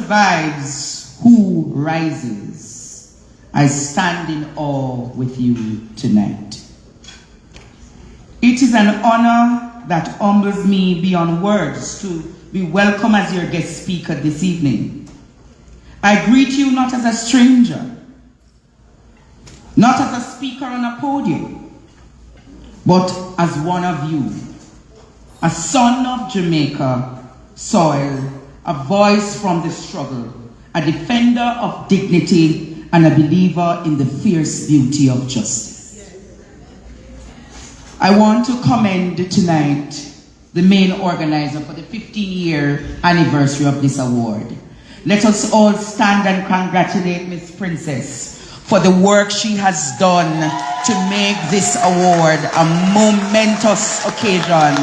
survives, who rises. I stand in awe with you tonight. It is an honor that humbles me beyond words to be welcome as your guest speaker this evening. I greet you not as a stranger, not as a speaker on a podium, but as one of you, a son of Jamaica soil, a voice from the struggle, a defender of dignity, and a believer in the fierce beauty of justice. I want to commend tonight the main organizer for the 15-year anniversary of this award. Let us all stand and congratulate Miss Princess for the work she has done to make this award a momentous occasion.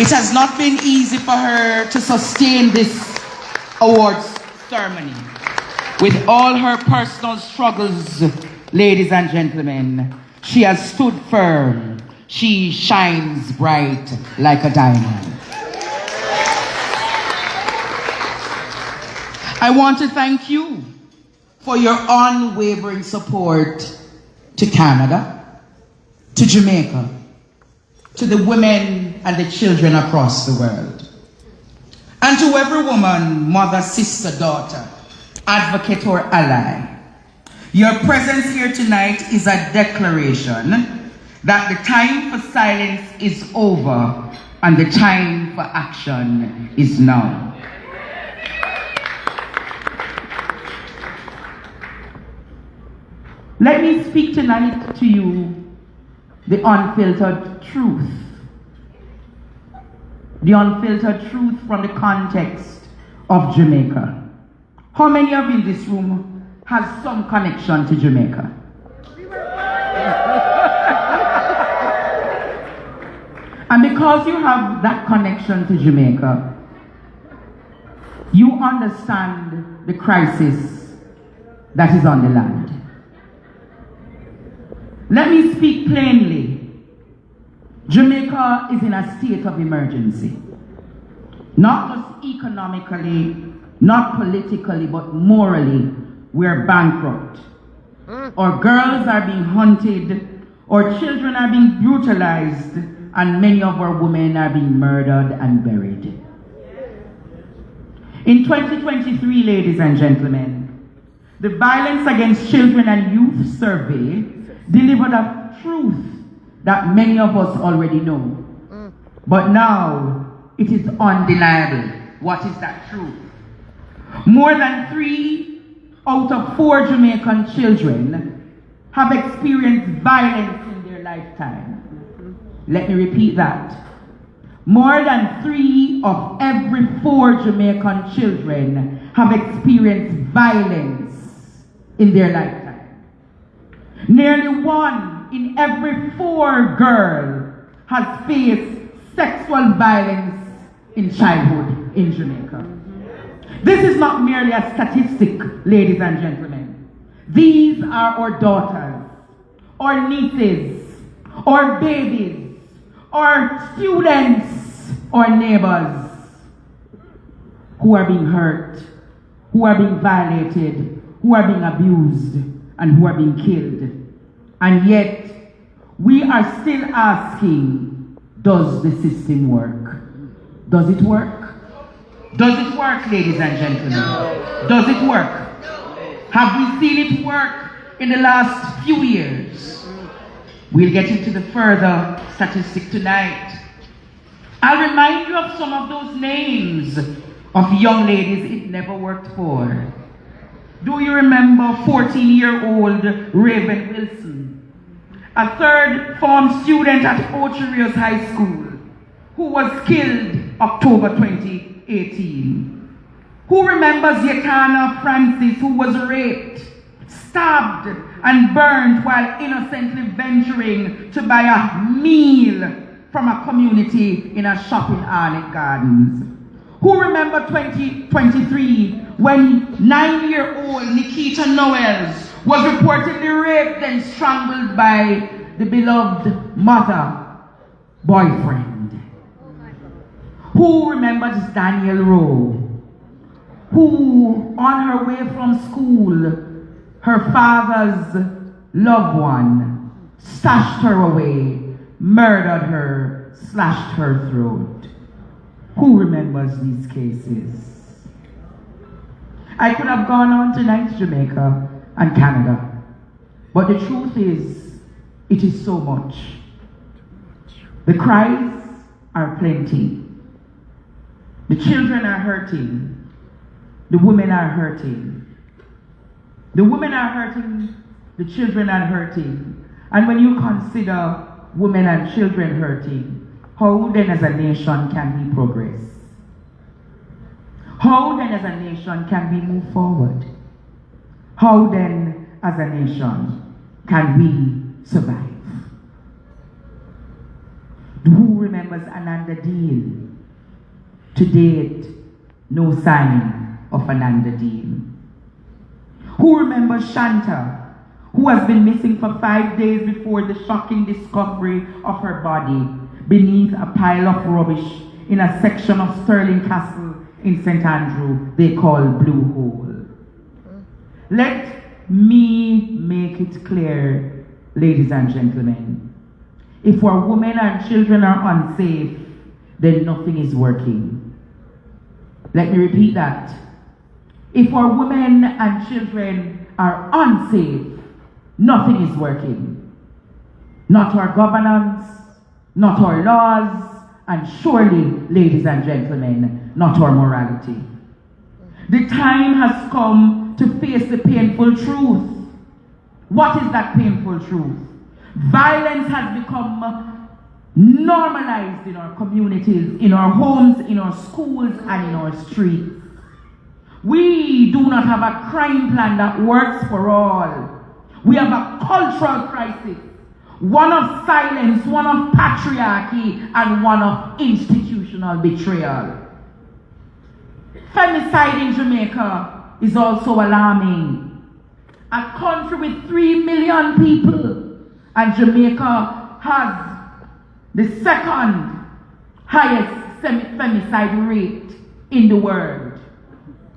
It has not been easy for her to sustain this awards ceremony. With all her personal struggles, ladies and gentlemen, she has stood firm. She shines bright like a diamond. I want to thank you for your unwavering support to Canada, to Jamaica, to the women and the children across the world, and to every woman, mother, sister, daughter, advocate or ally. Your presence here tonight is a declaration that the time for silence is over and the time for action is now. Let me speak tonight to you the unfiltered truth. The unfiltered truth from the context of Jamaica. How many of you in this room has some connection to Jamaica? And because you have that connection to Jamaica, you understand the crisis that is on the land. Let me speak plainly. Jamaica is in a state of emergency. Not just economically, not politically, but morally, we're bankrupt. Our girls are being hunted, our children are being brutalized, and many of our women are being murdered and buried. In 2023, ladies and gentlemen, the Violence Against Children and Youth Survey delivered a truth that many of us already know. But now, it is undeniable. What is that truth? More than 3 out of 4 Jamaican children have experienced violence in their lifetime. Let me repeat that. More than 3 of every 4 Jamaican children have experienced violence in their lifetime. Nearly 1 in every 4 girls has faced sexual violence in childhood in Jamaica. This is not merely a statistic, ladies and gentlemen. These are our daughters, our nieces, our babies, our students, our neighbors who are being hurt, who are being violated, who are being abused, and who are being killed. And yet, we are still asking, does the system work? Does it work? Does it work, ladies and gentlemen? No. Does it work? No. Have we seen it work in the last few years? We'll get into the further statistic tonight. I'll remind you of some of those names of young ladies it never worked for. Do you remember 14-year-old Raven Wilson, a third-form student at Ocho Rios High School, who was killed October 2018? Who remembers Yetana Francis, who was raped, stabbed, and burned while innocently venturing to buy a meal from a community in a shop in Arnett Gardens? Who remember 2023 when 9-year-old Nikita Noels was reportedly raped and strangled by the beloved mother boyfriend? Who remembers Daniel Rowe, who, on her way from school, her father's loved one stashed her away, murdered her, slashed her throat. Who remembers these cases? I could have gone on tonight to Jamaica and Canada, but the truth is, it is so much. The cries are plenty. The children are hurting. The women are hurting. The women are hurting. The children are hurting. And when you consider women and children hurting, how then as a nation can we progress? How then as a nation can we move forward? How then as a nation can we survive? Who remembers Ananda Deal? To date, no sign of Ananda Deal. Who remembers Shanta, who has been missing for 5 days before the shocking discovery of her body beneath a pile of rubbish in a section of Stirling Castle in St. Andrew they call Blue Hole? Let me make it clear, ladies and gentlemen, if our women and children are unsafe, then nothing is working. Let me repeat that. If our women and children are unsafe, nothing is working. Not our governance, not our laws, and surely, ladies and gentlemen, not our morality. The time has come to face the painful truth. What is that painful truth? Violence has become normalized in our communities, in our homes, in our schools, and in our streets. We do not have a crime plan that works for all. We have a cultural crisis, one of silence, one of patriarchy, and one of institutional betrayal. Femicide in Jamaica is also alarming. A country with 3 million people, and Jamaica has the second highest femicide rate in the world.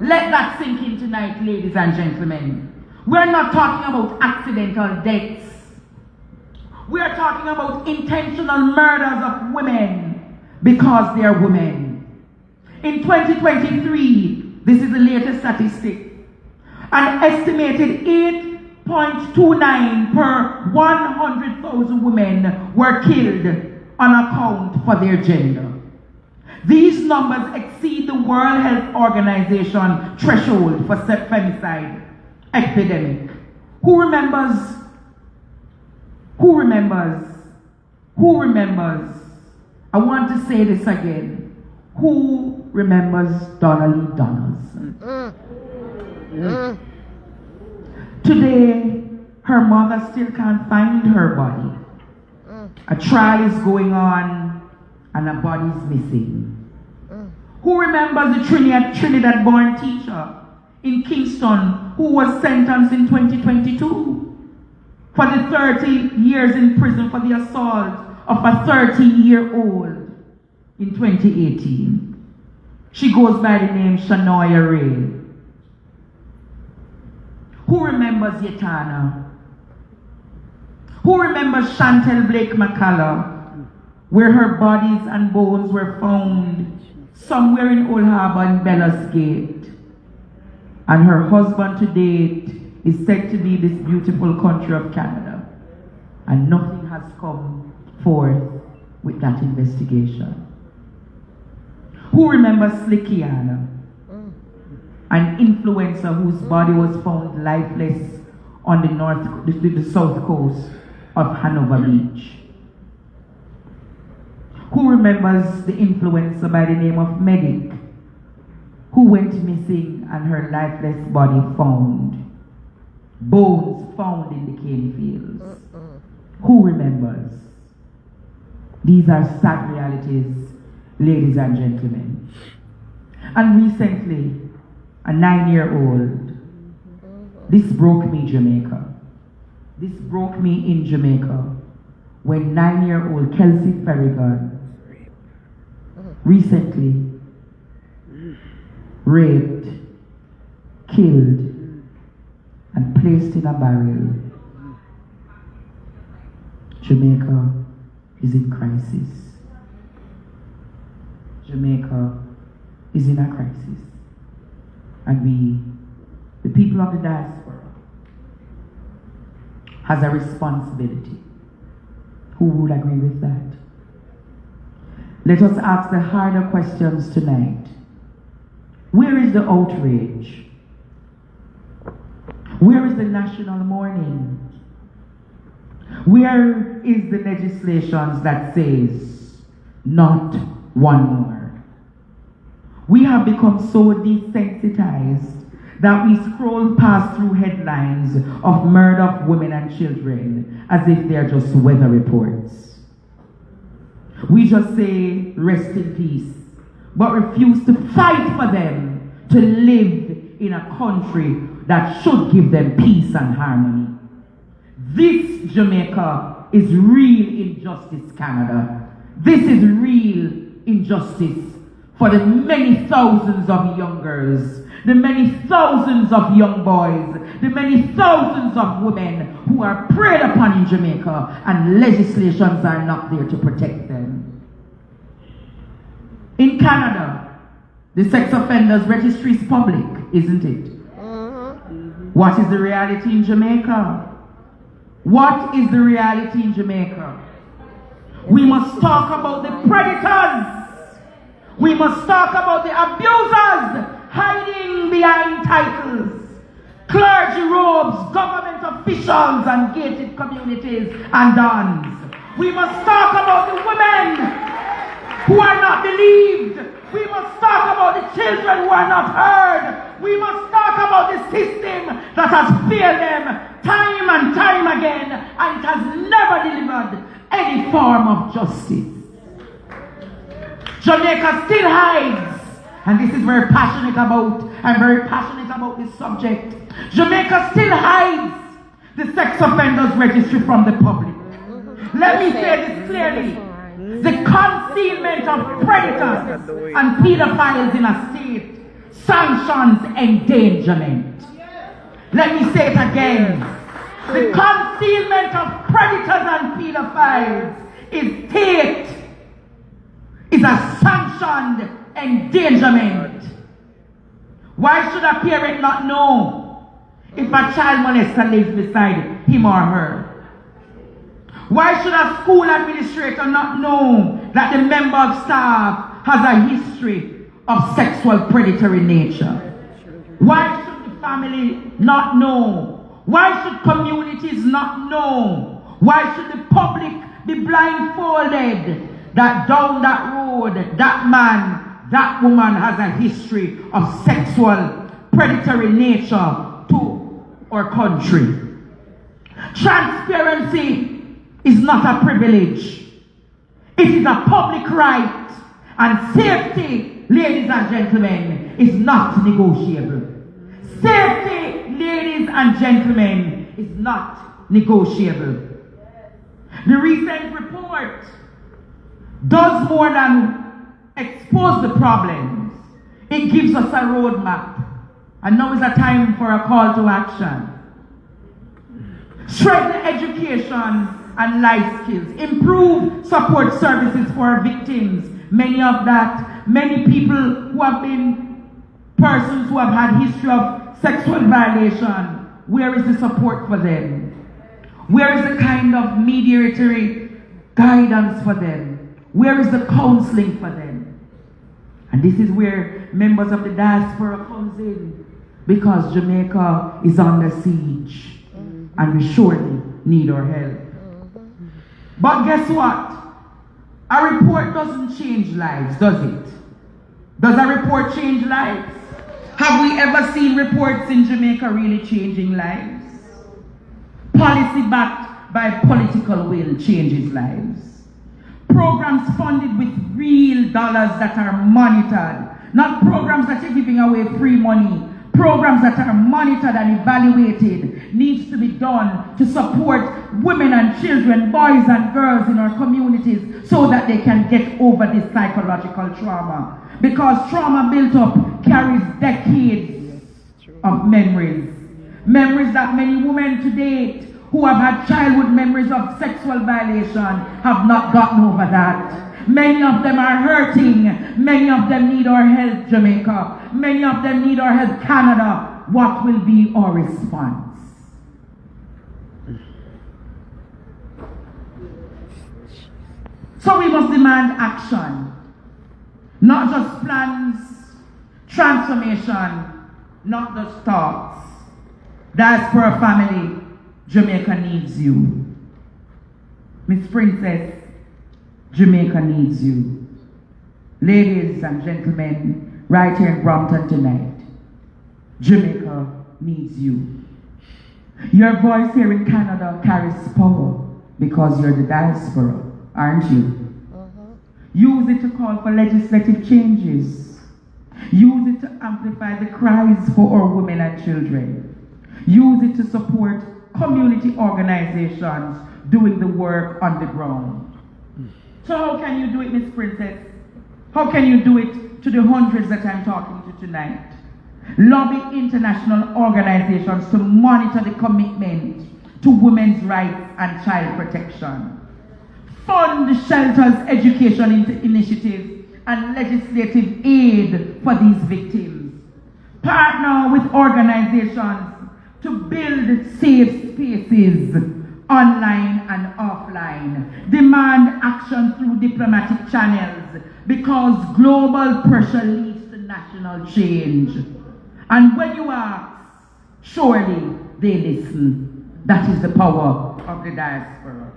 Let that sink in tonight, ladies and gentlemen. We're not talking about accidental deaths. We are talking about intentional murders of women because they are women. In 2023, this is the latest statistic, an estimated 8.29 per 100,000 women were killed on account for their gender. These numbers exceed the World Health Organization threshold for femicide epidemic. Who remembers? Who remembers? Who remembers? I want to say this again. Who remembers Donnelly Donaldson? Today, her mother still can't find her body. A trial is going on and a body is missing. Who remembers the Trinidad-born teacher in Kingston who was sentenced in 2022 for the 30 years in prison for the assault of a 30-year-old in 2018? She goes by the name Shanoya Ray. Who remembers Yetana? Who remembers Chantel Blake McCullough, where her bodies and bones were found somewhere in Old Harbour in Bellas Gate, and her husband to date is said to be this beautiful country of Canada, and nothing has come forth with that investigation? Who remembers Slickiana, an influencer whose body was found lifeless on the south coast of Hanover Beach? Who remembers the influencer by the name of Medic, who went missing and her lifeless body found, bones found in the cane fields? Who remembers? These are sad realities, ladies and gentlemen. And recently, a 9-year-old, this broke me, Jamaica. This broke me in Jamaica when 9-year-old Kelsey Ferrigan recently raped killed, and placed in a barrel. Jamaica is in crisis. Jamaica is in a crisis. And we, the people of the diaspora, has a responsibility. Who would agree with that? Let us ask the harder questions tonight. Where is the outrage? Where is the national mourning? Where is the legislation that says, not one more? We have become so desensitized that we scroll past through headlines of murder of women and children as if they're just weather reports. We just say, rest in peace, but refuse to fight for them to live in a country that should give them peace and harmony. This Jamaica is real injustice, Canada. This is real injustice for the many thousands of young girls, the many thousands of young boys, the many thousands of women who are preyed upon in Jamaica, and legislations are not there to protect them. In Canada, the sex offenders registry is public, isn't it? What is the reality in Jamaica? What is the reality in Jamaica? We must talk about the predators. We must talk about the abusers hiding behind titles, clergy robes, government officials, and gated communities and dons. We must talk about the women who are not believed. We must talk about the children who are not heard. We must talk about the system that has failed them time and time again, and it has never delivered any form of justice. Jamaica still hides, and this is very passionate about. I'm very passionate about this subject. Jamaica still hides the sex offenders registry from the public. Let me say this clearly. The concealment of predators and pedophiles in a state sanctions endangerment. Let me say it again. The concealment of predators and pedophiles is a sanctioned endangerment. Why should a parent not know if a child molester lives beside him or her? Why should a school administrator not know that the member of staff has a history of sexual predatory nature? Why should the family not know? Why should communities not know? Why should the public be blindfolded that down that road, that man, that woman has a history of sexual predatory nature to our country? Transparency is not a privilege. It is a public right, and safety, ladies and gentlemen, is not negotiable. Safety, ladies and gentlemen, is not negotiable. The recent report does more than expose the problems. It gives us a roadmap. And now is a time for a call to action. Strengthen education and life skills. Improve support services for our victims. Many people who have been persons who have had history of sexual violation. Where is the support for them? Where is the kind of mediatory guidance for them? Where is the counseling for them? And this is where members of the diaspora comes in, because Jamaica is under siege and we surely need our help. But guess what? A report doesn't change lives, does it? Does a report change lives? Have we ever seen reports in Jamaica really changing lives? Policy backed by political will changes lives. Programs funded with real dollars that are monitored, not programs that are giving away free money. Programs that are monitored and evaluated needs to be done to support women and children, boys and girls in our communities so that they can get over this psychological trauma. Because trauma built up carries decades of memories. Memories that many women to date who have had childhood memories of sexual violation have not gotten over that. Many of them are hurting. Many of them need our help, Jamaica. Many of them need our help, Canada. What will be our response? So we must demand action. Not just plans, transformation, not just thoughts. Diaspora family, Jamaica needs you. Miss Princess, Jamaica needs you. Ladies and gentlemen, right here in Brompton tonight, Jamaica needs you. Your voice here in Canada carries power because you're the diaspora, aren't you? Use it to call for legislative changes. Use it to amplify the cries for our women and children. Use it to support community organizations doing the work on the ground. So how can you do it, Miss Princess? How can you do it to the hundreds that I'm talking to tonight? Lobby international organizations to monitor the commitment to women's rights and child protection. Fund the shelters education initiative and legislative aid for these victims. Partner with organizations to build safe spaces online and offline. Demand action through diplomatic channels because global pressure leads to national change. And when you ask, surely they listen. That is the power of the diaspora.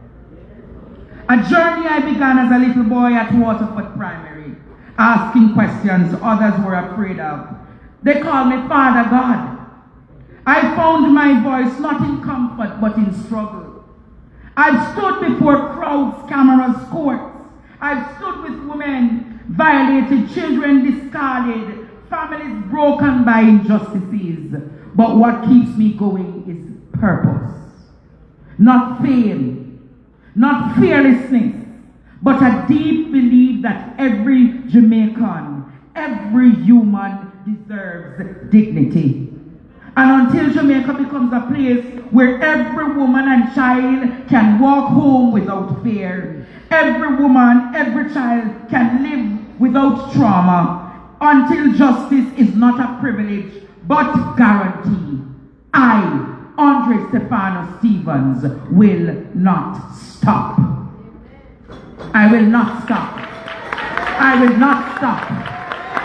A journey I began as a little boy at Waterford Primary, asking questions others were afraid of. They called me Father God. I found my voice not in comfort but in struggle. I've stood before crowds, cameras, courts. I've stood with women violated, children discarded, families broken by injustices. But what keeps me going is purpose. Not fame, not fearlessness, but a deep belief that every Jamaican, every human deserves dignity. And until Jamaica becomes a place where every woman and child can walk home without fear, every woman, every child can live without trauma, until justice is not a privilege but guarantee, I, Andre Stefano Stevens, will not stop. I will not stop. I will not stop.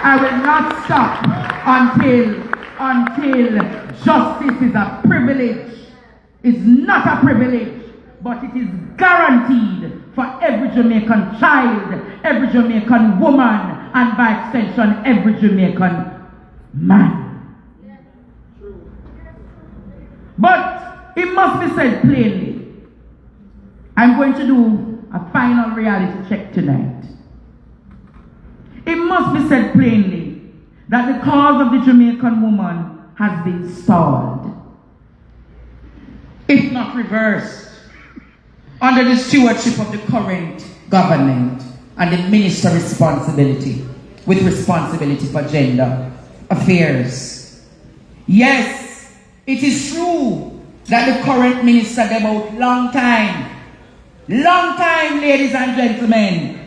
I will not stop until justice is a privilege. It's not a privilege, but it is guaranteed for every Jamaican child, every Jamaican woman, and by extension, every Jamaican man. But it must be said plainly. I'm going to do a final reality check tonight. It must be said plainly that the cause of the Jamaican woman has been stalled, if not reversed, under the stewardship of the current government and the minister with responsibility for gender affairs. Yes, it is true that the current minister devoted long time, ladies and gentlemen.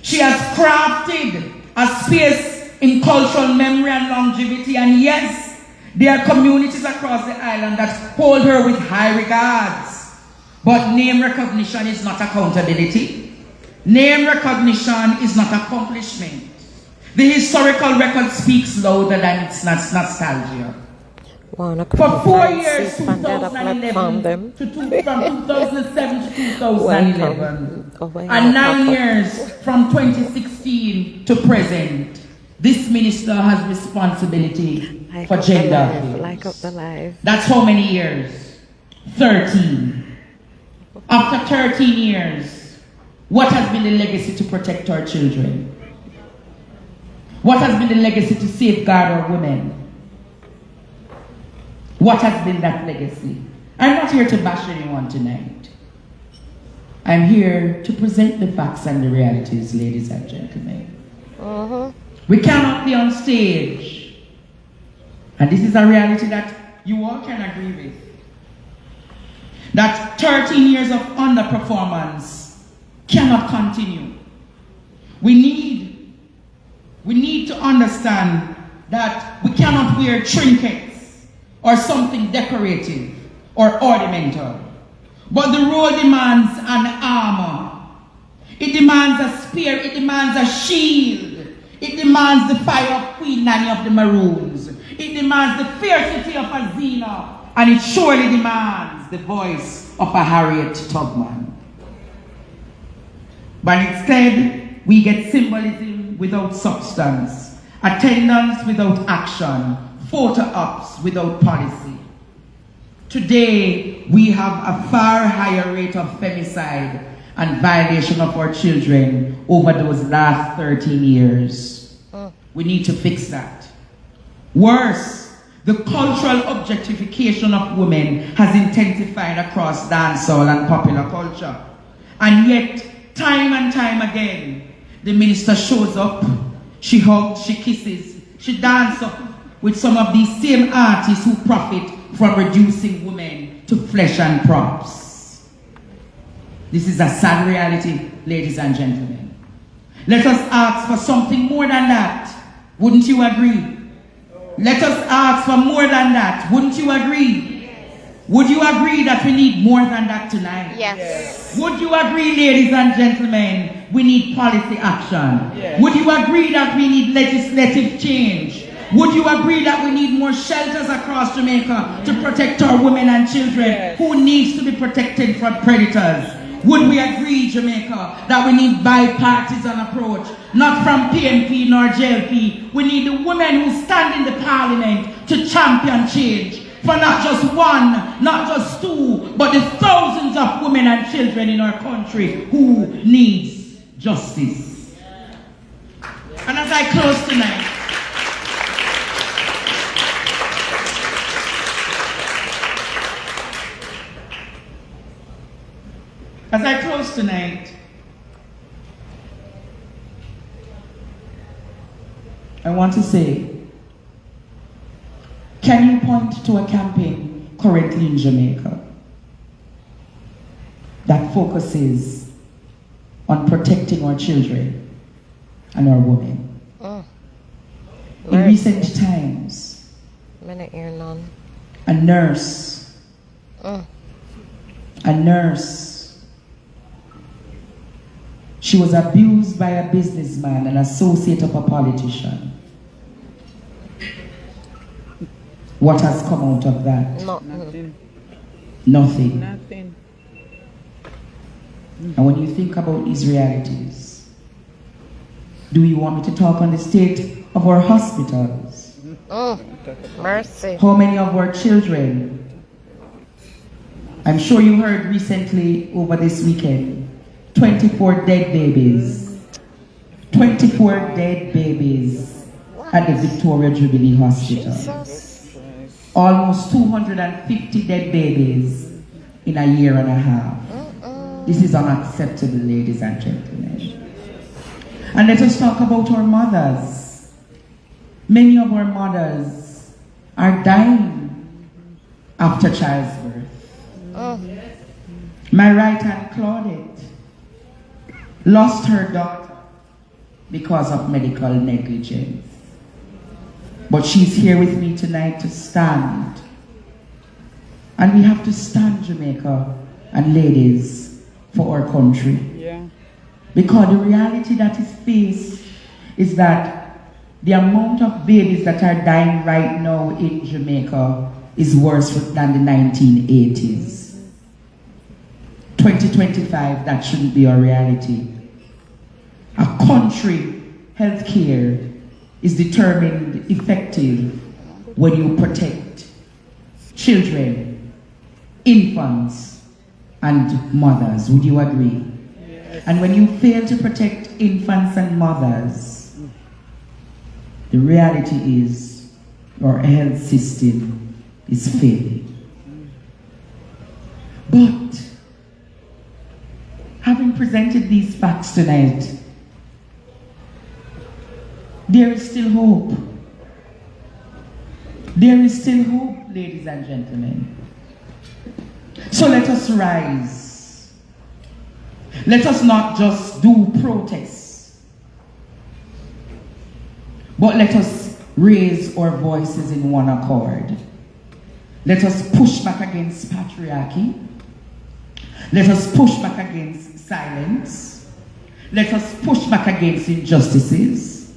She has crafted a space in cultural memory and longevity, and yes, there are communities across the island that hold her with high regards. But name recognition is not accountability. Name recognition is not accomplishment. The historical record speaks louder than its nostalgia. For 4 years, 2011 from 2007 to 2011, and 9 years from 2016 to present, this minister has responsibility for gender affairs. That's how many years? 13. After 13 years, what has been the legacy to protect our children? What has been the legacy to safeguard our women? What has been that legacy? I'm not here to bash anyone tonight. I'm here to present the facts and the realities, ladies and gentlemen. We cannot be on stage And this is a reality that you all can agree with. That 13 years of underperformance cannot continue. We need to understand that we cannot wear trinkets or something decorative or ornamental. But the role demands an armor. It demands a spear. It demands a shield. It demands the fire of Queen Nanny of the Maroons. It demands the fiercity of a Xena. And it surely demands the voice of a Harriet Tubman. But instead, we get symbolism without substance, attendance without action, photo ops without policy. Today, we have a far higher rate of femicide and violation of our children over those last 13 years. We need to fix that. Worse, the cultural objectification of women has intensified across dancehall and popular culture. And yet, time and time again, the minister shows up, she hugs, she kisses, she dances up with some of these same artists who profit from reducing women to flesh and props. This is a sad reality, ladies and gentlemen. Let us ask for something more than that. Wouldn't you agree? Let us ask for more than that. Wouldn't you agree? Yes. Would you agree that we need more than that tonight? Yes. Would you agree, ladies and gentlemen, we need policy action? Yes. Would you agree that we need legislative change? Would you agree that we need more shelters across Jamaica to protect our women and children who needs to be protected from predators? Would we agree, Jamaica, that we need bipartisan approach, not from PMP nor JLP? We need the women who stand in the parliament to champion change for not just one, not just two, but the thousands of women and children in our country who needs justice. And as I close tonight, I want to say, can you point to a campaign currently in Jamaica that focuses on protecting our children and our women? In recent times, a nurse, she was abused by a businessman, an associate of a politician. What has come out of that? Nothing. And when you think about these realities, do you want me to talk on the state of our hospitals? Mercy. How many of our children? I'm sure you heard recently over this weekend, 24 dead babies. 24 dead babies at the Victoria Jubilee Hospital. Jesus. Almost 250 dead babies in a year and a half. This is unacceptable, ladies and gentlemen. And let us talk about our mothers. Many of our mothers are dying after childbirth. My right hand, Claudette, lost her daughter because of medical negligence. But she's here with me tonight to stand. And we have to stand, Jamaica and ladies, for our country. Because the reality that is faced is that the amount of babies that are dying right now in Jamaica is worse than the 1980s. 2025, that shouldn't be our reality. A country, healthcare, is determined effective when you protect children, infants, and mothers. Would you agree? Yes. And when you fail to protect infants and mothers, the reality is our health system is failing. But having presented these facts tonight, there is still hope. There is still hope, ladies and gentlemen. So let us rise. Let us not just do protests, but let us raise our voices in one accord. Let us push back against patriarchy. Let us push back against silence. Let us push back against injustices.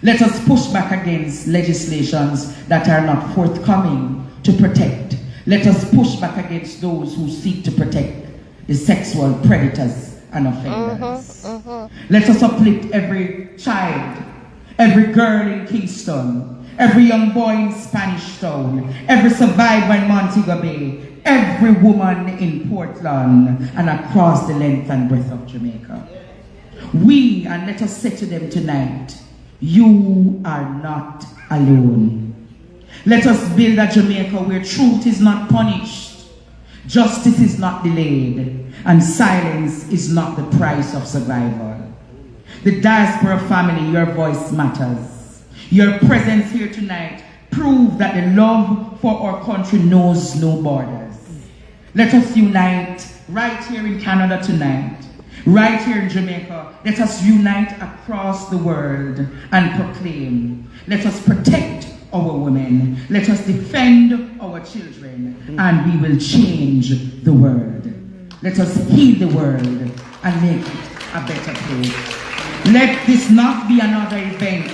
Let us push back against legislations that are not forthcoming to protect. Let us push back against those who seek to protect the sexual predators and offenders. Let us uplift every child, every girl in Kingston, every young boy in Spanish Town, every survivor in Montego Bay, every woman in Portland and across the length and breadth of Jamaica. And let us say to them tonight, you are not alone. Let us build a Jamaica where truth is not punished, justice is not delayed, and silence is not the price of survival. The diaspora family, your voice matters. Your presence here tonight proves that the love for our country knows no borders. Let us unite right here in Canada tonight, right here in Jamaica. Let us unite across the world and proclaim. Let us protect our women. Let us defend our children, and we will change the world. Let us heal the world and make it a better place. Let this not be another event.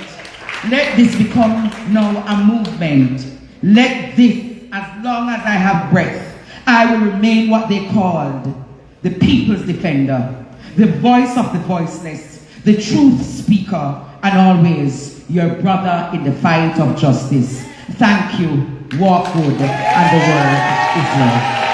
Let this become now a movement. Let this, as long as I have breath, I will remain what they called the people's defender, the voice of the voiceless, the truth speaker, and always your brother in the fight of justice. Thank you. Walk good, and the world is love.